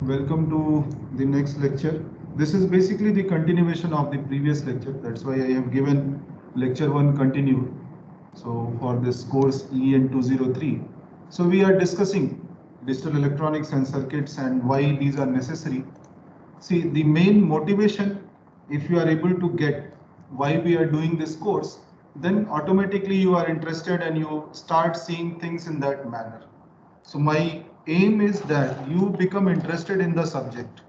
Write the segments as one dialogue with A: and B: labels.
A: Welcome to the next lecture. This is basically the continuation of the previous lecture. That's why I have given lecture 1 continued. So for this course EN 203. So we are discussing digital electronics and circuits and why these are necessary. See, the main motivation, if you are able to get why we are doing this course, then automatically you are interested and you start seeing things in that manner. So my aim is that you become interested in the subject.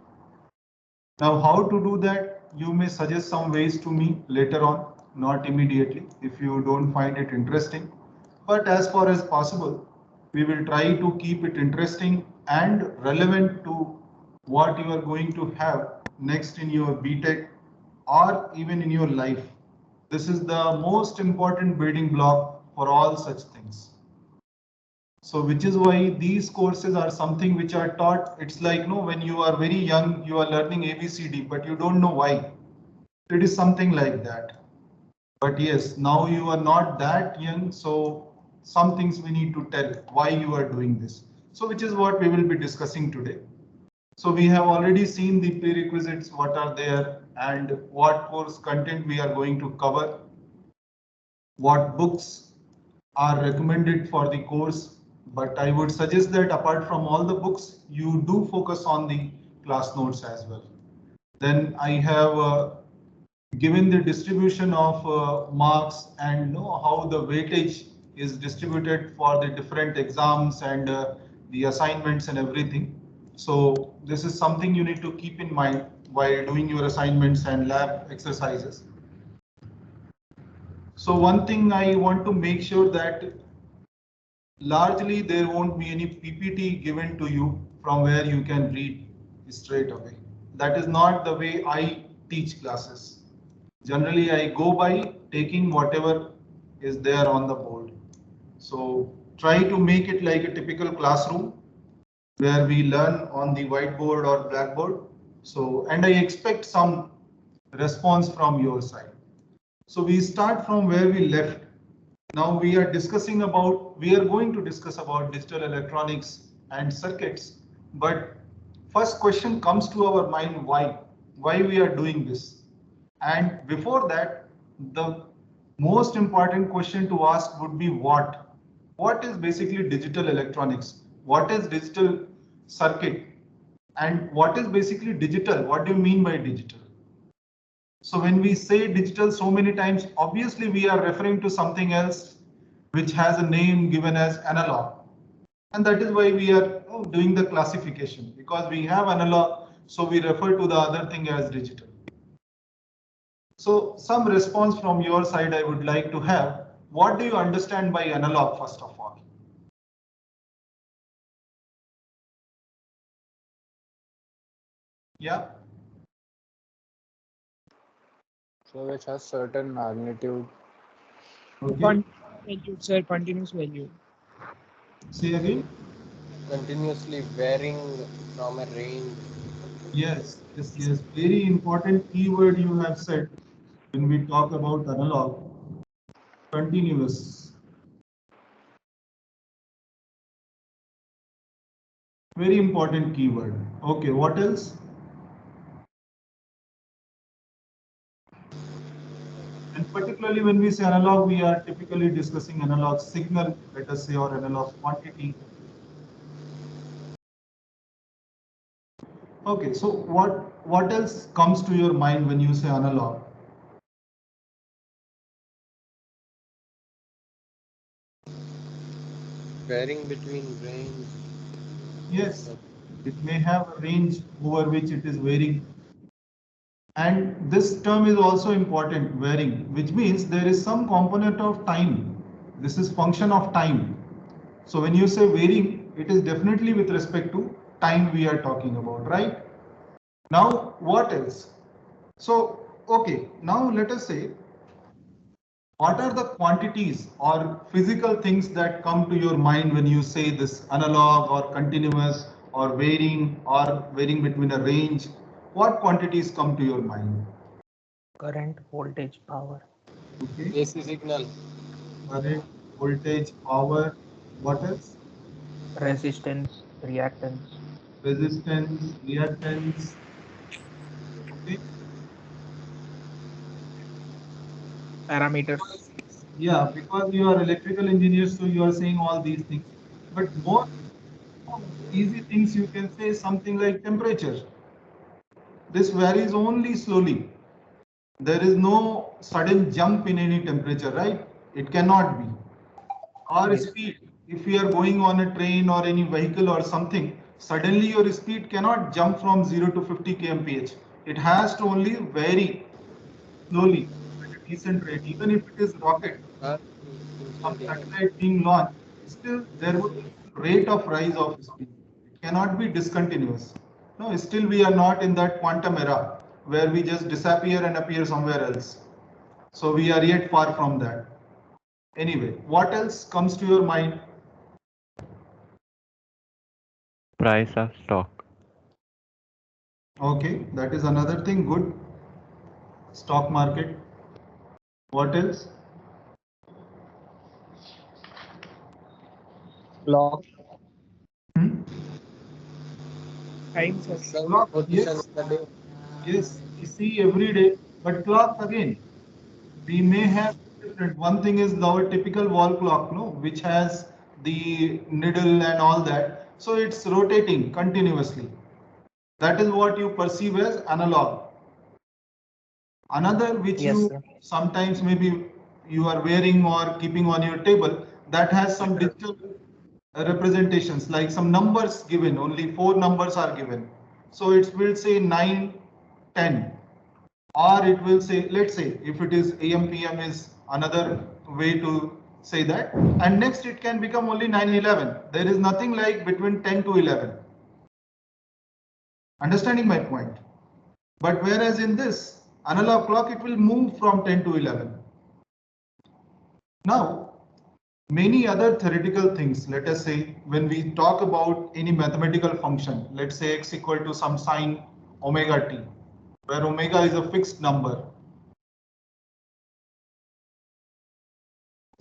A: Now, how to do that? You may suggest some ways to me later on, not immediately, if you don't find it interesting. But as far as possible, we will try to keep it interesting and relevant to what you are going to have next in your BTech or even in your life. This is the most important building block for all such things. So which is why these courses are something which are taught. It's like, no, when you are very young, you are learning ABCD, but you don't know why. It is something like that. But yes, now you are not that young, so some things we need to tell why you are doing this. So which is what we will be discussing today. So we have already seen the prerequisites, what are there and what course content we are going to cover, what books are recommended for the course, but I would suggest that apart from all the books, you do focus on the class notes as well. Then I have given the distribution of marks and know how the weightage is distributed for the different exams and the assignments and everything. So this is something you need to keep in mind while doing your assignments and lab exercises. So one thing I want to make sure that largely there won't be any PPT given to you from where you can read straight away. That is not the way I teach classes. Generally, I go by taking whatever is there on the board. So try to make it like a typical classroom where we learn on the whiteboard or blackboard. So, and I expect some response from your side. So we start from where we left. Now we are discussing about, we are going to discuss about digital electronics and circuits. But first question comes to our mind, why? Why we are doing this? And before that, the most important question to ask would be what? What is basically digital electronics? What is digital circuit? And what is basically digital? What do you mean by digital? So when we say digital so many times, obviously we are referring to something else which has a name given as analog. And that is why we are doing the classification, because we have analog, so we refer to the other thing as digital. So some response from your side I would like to have. What do you understand by analog first of all? Yeah.
B: So which has certain magnitude.
A: Okay.
C: Value, sir, continuous value.
A: Say again.
B: Continuously varying from a range.
A: Yes, yes, yes. Very important keyword you have said when we talk about analog. Continuous. Very important keyword. Okay, what else? And particularly when we say analog, we are typically discussing analog signal, let us say, or analog quantity. Okay, so what else comes to your mind when you say analog?
B: Varying between range.
A: Yes, it may have a range over which it is varying. And this term is also important, varying, which means there is some component of time. This is function of time. So when you say varying, it is definitely with respect to time we are talking about, right? Now, what else? So, okay, now let us say, what are the quantities or physical things that come to your mind when you say this analog or continuous or varying between a range? What quantities come to your mind?
C: Current, voltage, power.
A: Okay,
B: AC signal.
A: current, voltage, power, what else?
C: Resistance, reactance.
A: resistance, reactance. Okay.
C: Parameters.
A: Yeah, because you are electrical engineers, so you are saying all these things. But more easy things you can say something like temperature. This varies only slowly. There is no sudden jump in any temperature, right? It cannot be. Or
C: Yes.
A: speed. If you are going on a train or any vehicle or something, suddenly your speed cannot jump from 0 to 50 kmph. It has to only vary slowly at a decent rate. Even if it is rocket, some satellite being launched, still there would be some rate of rise of speed. It cannot be discontinuous. No, still we are not in that quantum era where we just disappear and appear somewhere else. So we are yet far from that. Anyway, what else comes to your mind?
D: Price of stock.
A: Okay, that is another thing. Good. Stock market. What else?
B: Clock.
A: Hmm?
C: Time, sir.
B: Some
A: Clock.
B: position
A: Yes,
B: in the day.
A: yes. We see every day, but clocks again. We may have different. One thing is our typical wall clock, no, which has the needle and all that. So it's rotating continuously. That is what you perceive as analog. Another which
C: Yes,
A: you
C: sir.
A: sometimes maybe you are wearing or keeping on your table that has some digital representations like some numbers given, only four numbers are given. So it will say 9, 10, or it will say, let's say if it is AM PM is another way to say that, and next it can become only 9, 11. There is nothing like between 10 to 11. Understanding my point? But whereas in this analog clock, it will move from 10 to 11. Now, many other theoretical things, let us say, when we talk about any mathematical function, let's say x equal to some sine omega t, where omega is a fixed number.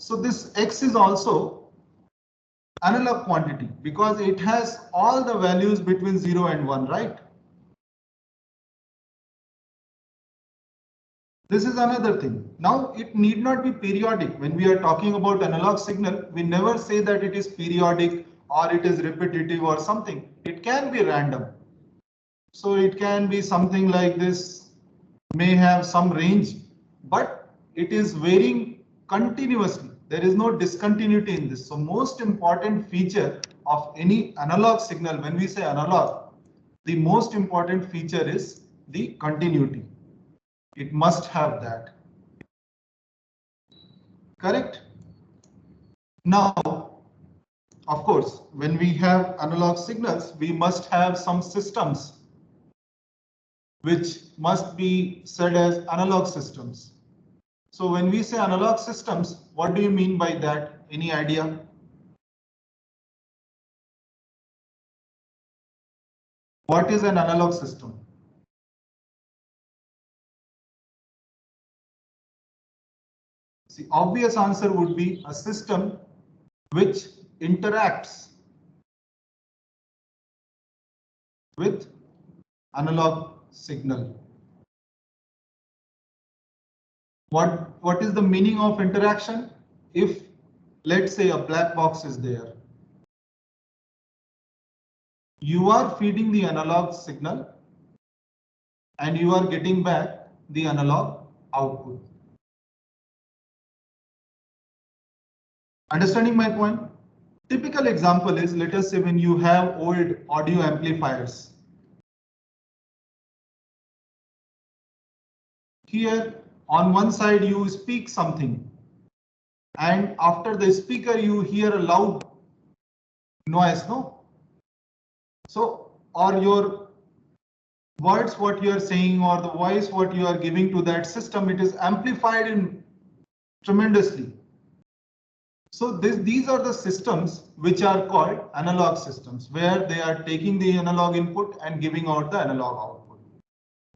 A: So this x is also analog quantity because it has all the values between 0 and 1, right? This is another thing. Now, it need not be periodic. When we are talking about analog signal, we never say that it is periodic or it is repetitive or something. It can be random. So it can be something like this, may have some range, but it is varying continuously. There is no discontinuity in this. So most important feature of any analog signal, when we say analog, the most important feature is the continuity. It must have that. Correct? Now, of course, when we have analog signals, we must have some systems which must be said as analog systems. So when we say analog systems, what do you mean by that? Any idea? What is an analog system? The obvious answer would be a system which interacts with analog signal. What is the meaning of interaction? If, let's say, a black box is there, you are feeding the analog signal and you are getting back the analog output. Understanding my point? Typical example is, let us say, when you have old audio amplifiers. Here on one side you speak something and after the speaker you hear a loud noise, no? So, or your words what you are saying or the voice what you are giving to that system, it is amplified in tremendously. So these are the systems which are called analog systems, where they are taking the analog input and giving out the analog output.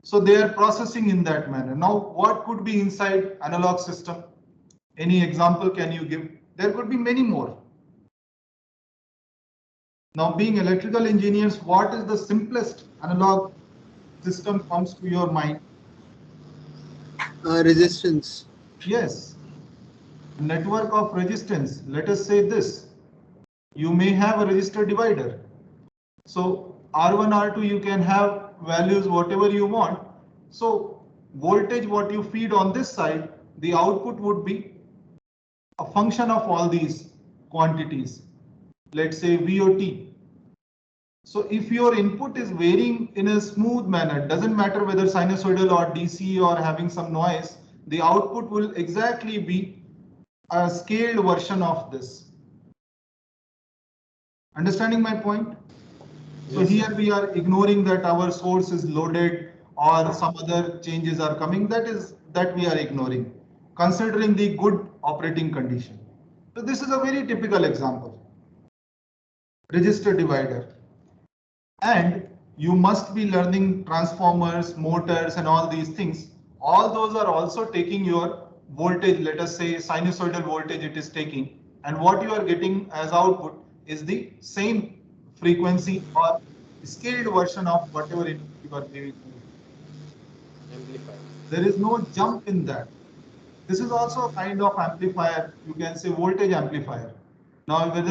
A: So they are processing in that manner. Now, what could be inside analog system? Any example can you give? There could be many more. Now, being electrical engineers, what is the simplest analog system comes to your mind?
E: Resistance.
A: Yes, a network of resistance. Let us say this. You may have a resistor divider. So R1, R2, you can have values whatever you want. So voltage what you feed on this side, the output would be a function of all these quantities. Let's say VOT. So if your input is varying in a smooth manner, doesn't matter whether sinusoidal or DC or having some noise, the output will exactly be a scaled version of this. Understanding my point? So
B: Yes,
A: here
B: sir.
A: we are ignoring that our source is loaded or some other changes are coming. That we are ignoring, considering the good operating condition. So this is a very typical example. Register divider. And you must be learning transformers, motors, and all these things. All those are also taking your voltage, let us say sinusoidal voltage it is taking, and what you are getting as output is the same frequency or scaled version of whatever input you are giving.
B: Amplifier.
A: There is no jump in that. This is also a kind of amplifier, you can say voltage amplifier. Now, whether